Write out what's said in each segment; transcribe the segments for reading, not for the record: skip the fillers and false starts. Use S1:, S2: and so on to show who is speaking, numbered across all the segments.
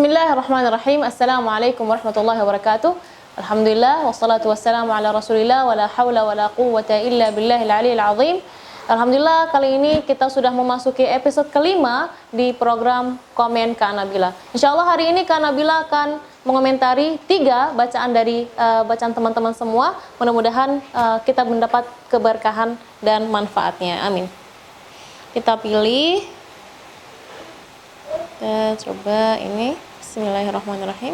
S1: Bismillahirrahmanirrahim. Assalamualaikum warahmatullahi wabarakatuh. Alhamdulillah wassalatu wassalamu ala Rasulillah wala haula wala quwwata illa billahil aliyil azim. Alhamdulillah, kali ini kita sudah memasuki episode kelima di program Komen Kak Nabila. Insyaallah hari ini Kak Nabila akan mengomentari 3 bacaan dari bacaan teman-teman semua. Mudah-mudahan kita mendapat keberkahan dan manfaatnya. Amin. Kita pilih. Kita coba ini. Bismillahirrahmanirrahim.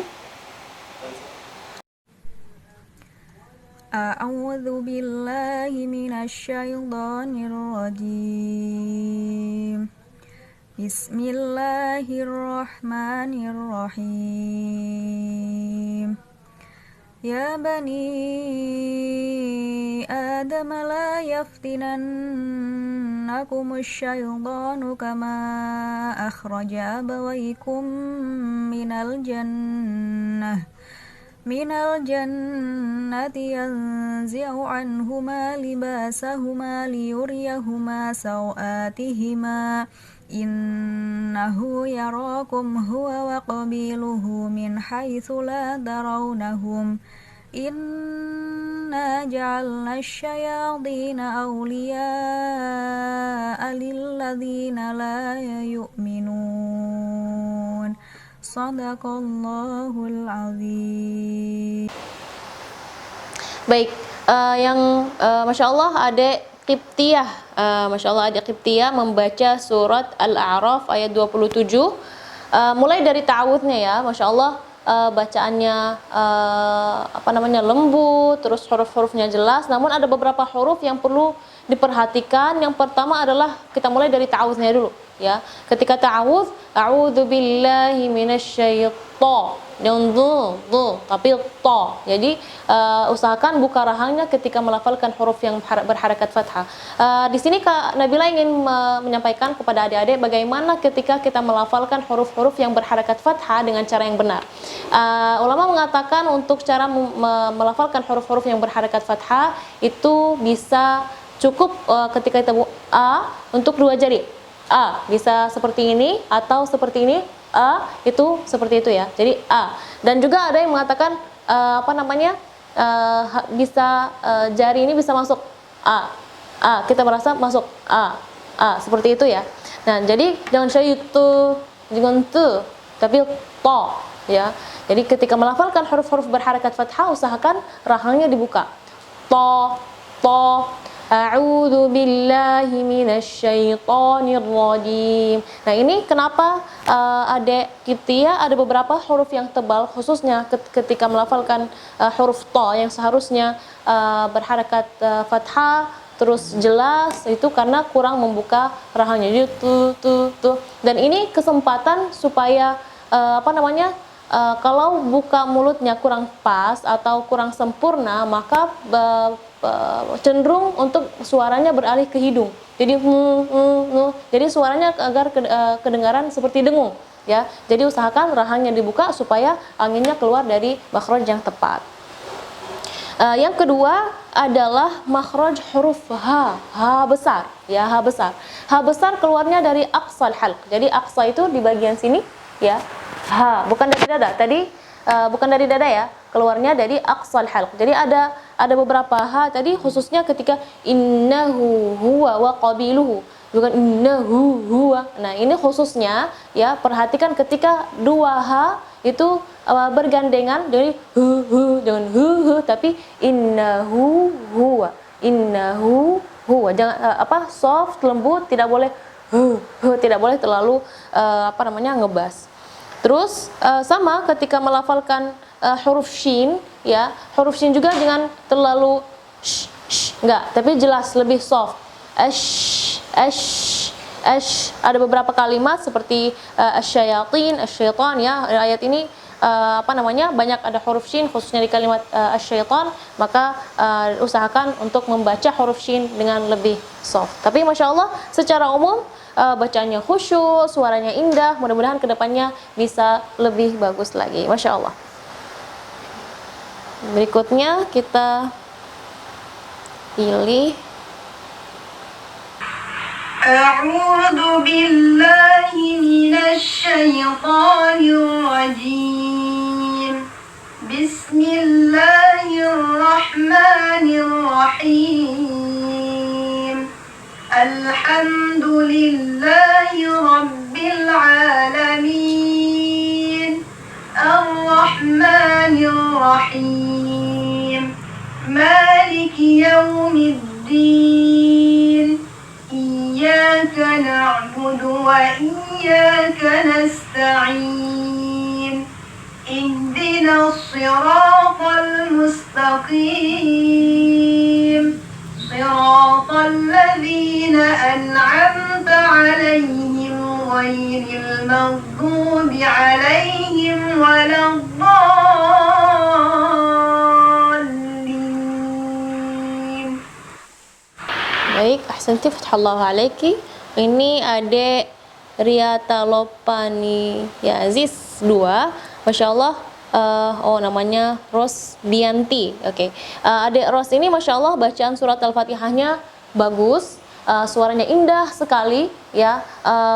S2: A'udzu billahi minasyaitonir rajim. Bismillahirrahmanirrahim. Ya bani Adam la yaftinannakumus syaitanu kama akhraja abawaykum minal jannati yanzi'u anhuma libasahuma liyuriyahuma sawatihima innahu yarakum huwa wa qabiluhu min haitsu la tarawnahum inna ja'alna asyayatina awliya'a lilladzina la yu'minun. Sadaqallahul azim.
S1: Baik, Masya Allah adik Qibtiyah, Masya Allah adik Qibtiyah membaca surat Al-A'raf ayat 27, mulai dari ta'awudnya ya, Masya Allah bacaannya lembut, terus huruf-hurufnya jelas, namun ada beberapa huruf yang perlu diperhatikan. Yang pertama adalah kita mulai dari ta'awudnya dulu ya. Ketika ta'awudz, a'udzu billahi minasyaiton, tapi to. Jadi usahakan buka rahangnya ketika melafalkan huruf yang berharakat fathah. Di sini Kak Nabila ingin menyampaikan kepada adik-adik bagaimana ketika kita melafalkan huruf-huruf yang berharakat fathah dengan cara yang benar. Ulama mengatakan untuk cara melafalkan huruf-huruf yang berharakat fathah itu bisa cukup ketika kita a untuk 2 jari. A bisa seperti ini atau seperti ini. A itu seperti itu ya. Jadi A. Dan juga ada yang mengatakan bisa jari ini bisa masuk A. A kita merasa masuk A. A seperti itu ya. Nah, jadi jangan syaitu, jangan tu, tapi to ya. Jadi ketika melafalkan huruf-huruf berharakat fathah usahakan rahangnya dibuka. To, a'udzu billahi minasyaitonir rajim. Nah, ini kenapa adik Qibtiyah ada beberapa huruf yang tebal, khususnya ketika melafalkan huruf to yang seharusnya berharakat fathah terus jelas, itu karena kurang membuka rahangnya. Jadi tu. Dan ini kesempatan supaya kalau buka mulutnya kurang pas atau kurang sempurna, maka cenderung untuk suaranya beralih ke hidung. Jadi jadi suaranya agar kedengaran seperti dengung ya. Jadi usahakan rahangnya dibuka supaya anginnya keluar dari makhraj yang tepat. Yang kedua adalah makhraj huruf ha besar ya, ha besar. Ha besar keluarnya dari aqsal halq. Jadi aqsa itu di bagian sini ya. Ha, bukan dari dada. Tadi bukan dari dada ya, keluarnya dari aqsal halq. Jadi ada beberapa ha tadi, khususnya ketika innahu huwa wa qabiluhu, bukan innahu huwa. Nah, ini khususnya ya, perhatikan ketika 2 ha itu bergandengan, jadi hu jangan hu tapi innahu huwa, innahu huwa. Jangan soft, lembut, tidak boleh tidak boleh terlalu ngebas. Terus sama ketika melafalkan huruf shin ya, huruf shin juga jangan terlalu enggak, tapi jelas, lebih soft. Ada beberapa kalimat seperti asyaitan ya, ayat ini banyak ada huruf shin, khususnya di kalimat asyaitan, maka usahakan untuk membaca huruf shin dengan lebih soft. Tapi Masya Allah secara umum bacaannya khusyuk, suaranya indah, mudah-mudahan kedepannya bisa lebih bagus lagi. Masya Allah. Berikutnya kita pilih
S3: أعوذ بالله من الشيطان الرجيم بسم الله الرحمن الرحيم الحمد لله رب العالمين الرحمن الرحيم مالك يوم الدين إياك نعبد وإياك نستعين اهدنا الصراط المستقيم صراط الذين أنعمت عليهم غير المغضوب عليهم ولا الضالين.
S1: Baik, ahsanti, fathallahu alaiki. Ini adik Riata Lopani ya Aziz 2. Masya Allah, namanya Rosdianti. Oke. Adik Ros ini Masya Allah bacaan surat Al-Fatihahnya bagus, suaranya indah sekali ya.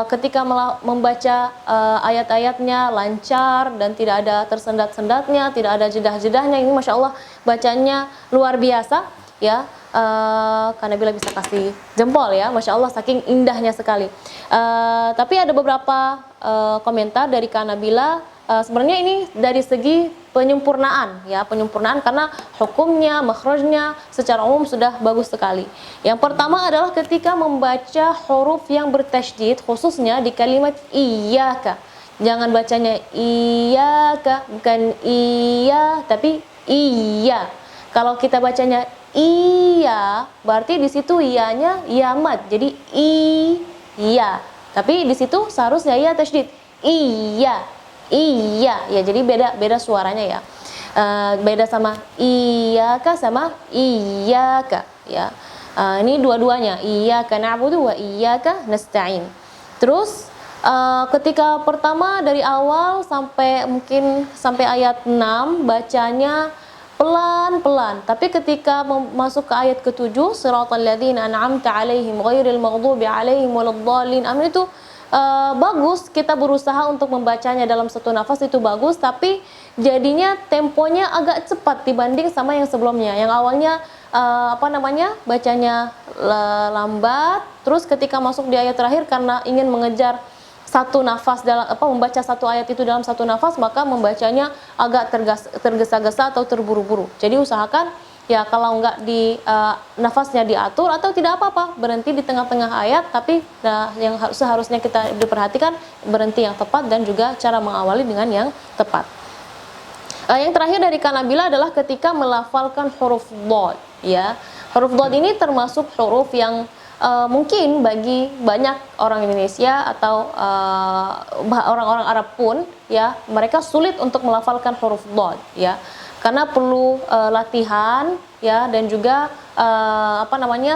S1: Ketika membaca ayat-ayatnya lancar dan tidak ada tersendat-sendatnya, tidak ada jedah-jedahnya. Ini Masya Allah bacanya luar biasa ya. Karena Nabila bisa kasih jempol ya, Masya Allah saking indahnya sekali. Tapi ada beberapa komentar dari Kak Nabila. Sebenarnya ini dari segi penyempurnaan ya, penyempurnaan karena hukumnya, makhrajnya secara umum sudah bagus sekali. Yang pertama adalah ketika membaca huruf yang bertasydid, khususnya di kalimat iyyaka. Jangan bacanya iyyaka, bukan iya, tapi iya. Kalau kita bacanya iya, berarti di situ iyanya yamat. Jadi iya. Tapi di situ seharusnya ya tasydid. Iya. Iya. Ya, jadi beda suaranya ya. Beda sama iyyaka sama iyyaka ya. Ini dua-duanya, iyyaka na'budu wa iyyaka nasta'in. Terus ketika pertama dari awal sampai mungkin sampai ayat 6 bacanya pelan-pelan, tapi ketika masuk ke ayat ke-7 siratal ladzina an'amta 'alaihim ghairil maghdubi 'alaihim waladdallin, itu bagus. Kita berusaha untuk membacanya dalam satu nafas, itu bagus, tapi jadinya temponya agak cepat dibanding sama yang sebelumnya. Yang awalnya bacanya lambat, terus ketika masuk di ayat terakhir karena ingin mengejar satu nafas membaca satu ayat itu dalam satu nafas, maka membacanya agak tergesa-gesa atau terburu-buru. Jadi usahakan ya kalau enggak di nafasnya diatur atau tidak apa-apa, berhenti di tengah-tengah ayat, tapi yang seharusnya kita diperhatikan berhenti yang tepat dan juga cara mengawali dengan yang tepat. Yang terakhir dari Kak Nabila adalah ketika melafalkan huruf dhad ya. Huruf dhad ini termasuk huruf yang mungkin bagi banyak orang Indonesia atau orang-orang Arab pun ya, mereka sulit untuk melafalkan huruf dhad ya, karena perlu latihan ya, dan juga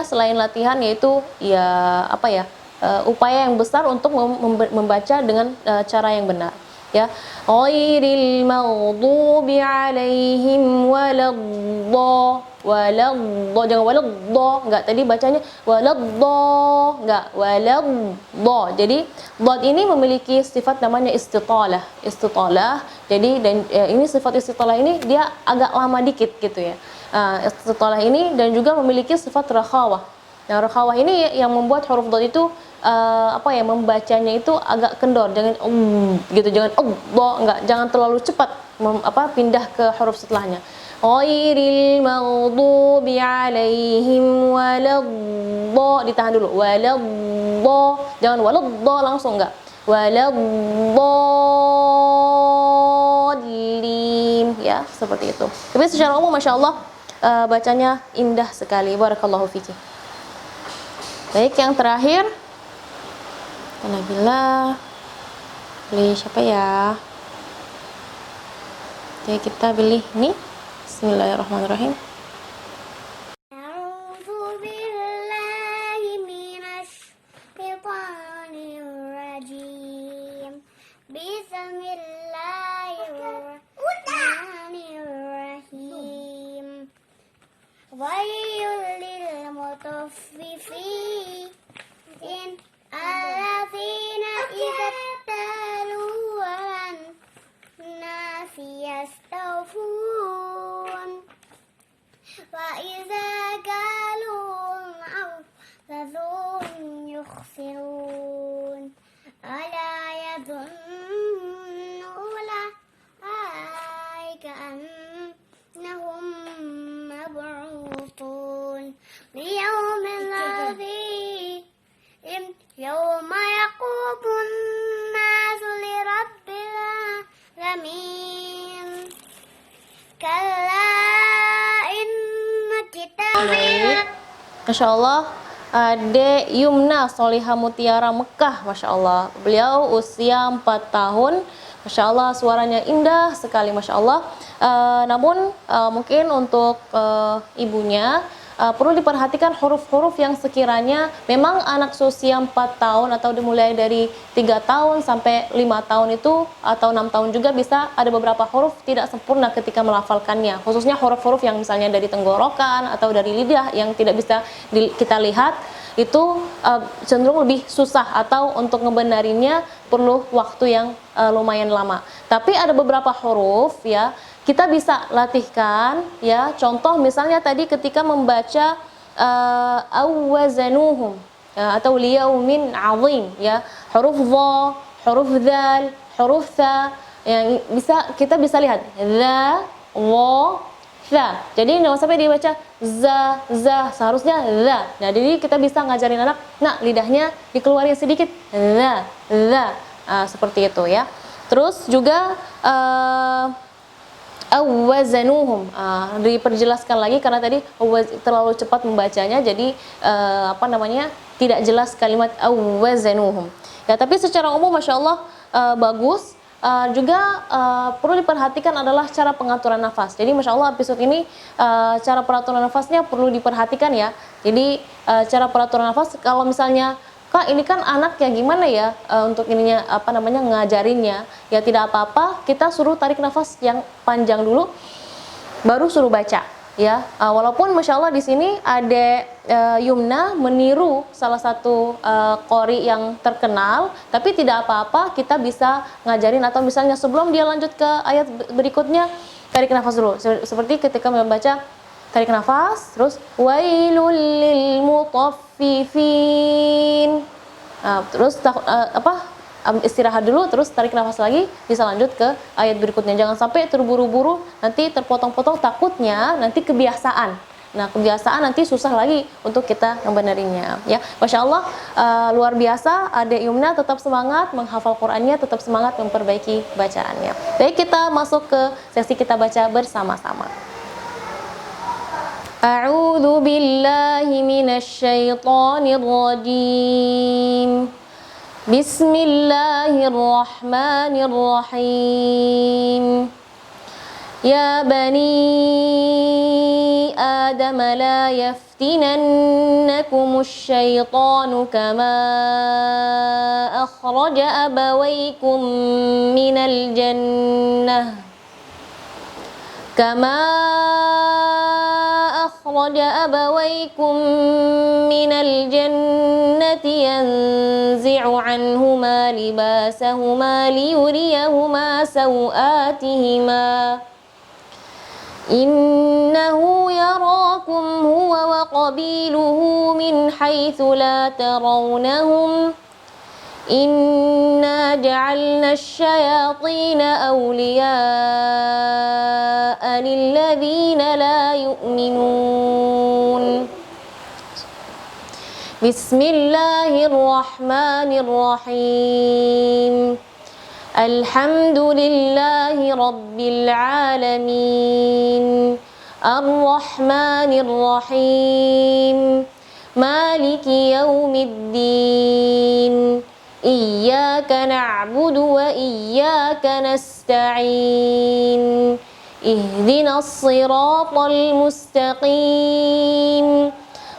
S1: selain latihan yaitu ya upaya yang besar untuk membaca dengan cara yang benar ya. Ghairil maghdubi alaihim jangan waladdo, enggak, tadi bacanya waladdo, enggak, waladdo. Jadi dhad ini memiliki sifat namanya istitalah. Jadi dan ini sifat istitalah ini dia agak lama dikit gitu ya. Istitalah ini dan juga memiliki sifat rakhawah. Nah, rakhawah ini yang membuat huruf dhad itu membacanya itu agak kendor, jangan gitu, jangan enggak, jangan terlalu cepat pindah ke huruf setelahnya. Ghairil maghdubi alaihim waladdo, ditahan dulu, waladdo, jangan waladdo langsung, enggak, waladdallin ya, seperti itu. Tapi secara umum Masya Allah bacanya indah sekali. Barakallahu fiki. Baik, yang terakhir Nabila, pilih siapa ya? Oke, kita pilih nih. Bismillahirrahmanirrahim.
S4: A'udzu billahi minasyaitonir rajim. Bismillahirrahmanirrahim. Wailul lil mutaffifin. يخسرون ألا يظن أولئك أنهم مبعوثون ليوم عظيم يوم يقوم الناس لرب العالمين كلا إن كتاب
S1: Baik. Masya Allah, Adek Yumna Solihah Mutiara Mekah, Masya Allah. Beliau usia 4 tahun. Masya Allah, suaranya indah sekali, Masya Allah. Namun mungkin untuk ibunya perlu diperhatikan huruf-huruf yang sekiranya memang anak seusia 4 tahun atau dimulai dari 3 tahun sampai 5 tahun itu atau 6 tahun juga bisa ada beberapa huruf tidak sempurna ketika melafalkannya, khususnya huruf-huruf yang misalnya dari tenggorokan atau dari lidah yang tidak bisa kita lihat itu cenderung lebih susah atau untuk ngebenarinnya perlu waktu yang lumayan lama. Tapi ada beberapa huruf ya kita bisa latihkan ya. Contoh misalnya tadi ketika membaca awazanuhum atau liyaumin azim ya, huruf dha, huruf dzal, huruf tha yang kita bisa lihat za, wa, tha. Jadi jangan sampai dibaca za, seharusnya za. Nah, jadi kita bisa ngajarin anak, nah lidahnya dikeluarin sedikit, za. Seperti itu ya. Terus juga awazanuhum, diperjelaskan lagi karena tadi terlalu cepat membacanya, jadi tidak jelas kalimat awazanuhum ya. Tapi secara umum Masya Allah bagus. Juga perlu diperhatikan adalah cara pengaturan nafas. Jadi Masya Allah episode ini cara peraturan nafasnya perlu diperhatikan ya. Jadi cara peraturan nafas, kalau misalnya Kak ini kan anak ya gimana ya untuk ininya ngajarinnya ya, tidak apa-apa kita suruh tarik nafas yang panjang dulu baru suruh baca ya. Walaupun Masya Allah di sini ada Yumna meniru salah satu qori yang terkenal, tapi tidak apa-apa kita bisa ngajarin atau misalnya sebelum dia lanjut ke ayat berikutnya tarik nafas dulu, seperti ketika membaca tarik nafas, terus wailul lil mutaffifin. Terus istirahat dulu, terus tarik nafas lagi, bisa lanjut ke ayat berikutnya. Jangan sampai terburu-buru, nanti terpotong-potong, takutnya nanti kebiasaan. Nah, kebiasaan nanti susah lagi untuk kita ngebenerinnya ya. Masya Allah, luar biasa. Adek Yumna tetap semangat menghafal Qur'annya, tetap semangat memperbaiki bacaannya. Baik, kita masuk ke sesi kita baca bersama-sama. A'udzu billahi minasy syaithanir rajim. Bismillahirrahmanirrahim. Ya bani Adam la yaftinannakumus syaitanu kama akhraja abawaykum minal jannah أخرج أبويكم من الجنة ينزع عنهما لباسهما ليريهما سوآتهما إنه يراكم هو وقبيله من حيث لا ترونهم إنا جعلنا الشياطين أولياء للذين لا يؤمنون بسم الله الرحمن الرحيم الحمد لله رب العالمين الرحمن الرحيم مالك يوم الدين إياك نعبد وإياك نستعين اهدنا الصراط المستقيم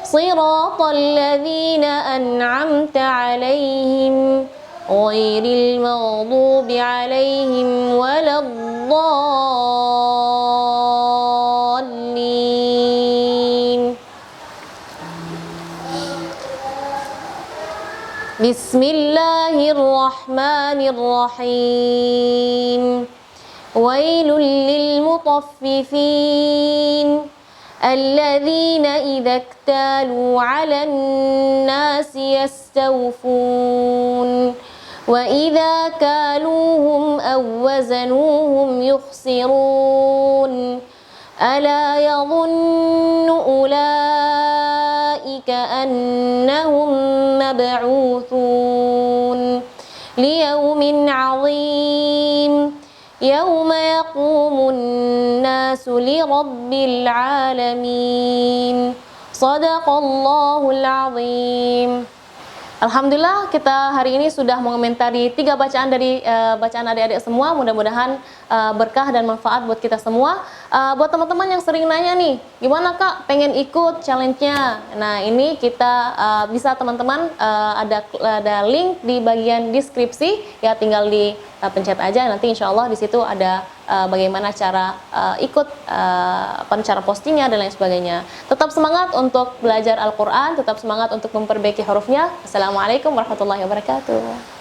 S1: صراط الذين أنعمت عليهم غير المغضوب عليهم ولا الضالين بسم الله الرحمن الرحيم ويل للمطففين الذين إذا اكتالوا على الناس يستوفون وإذا كالوهم أو وزنوهم يخسرون ألا يظن أولئك أنهم مبعوثون ليوم عظيم يوم يقوم الناس لرب العالمين صدق الله العظيم. Alhamdulillah kita hari ini sudah mengomentari 3 bacaan dari bacaan adik-adik semua. Mudah-mudahan berkah dan manfaat buat kita semua. Buat teman-teman yang sering nanya nih, gimana Kak pengen ikut challenge-nya? Nah ini kita bisa teman-teman ada link di bagian deskripsi ya, tinggal di pencet aja, nanti insya Allah di situ ada bagaimana cara ikut, cara postingnya dan lain sebagainya. Tetap semangat untuk belajar Al-Quran, tetap semangat untuk memperbaiki hurufnya. Assalamualaikum warahmatullahi wabarakatuh.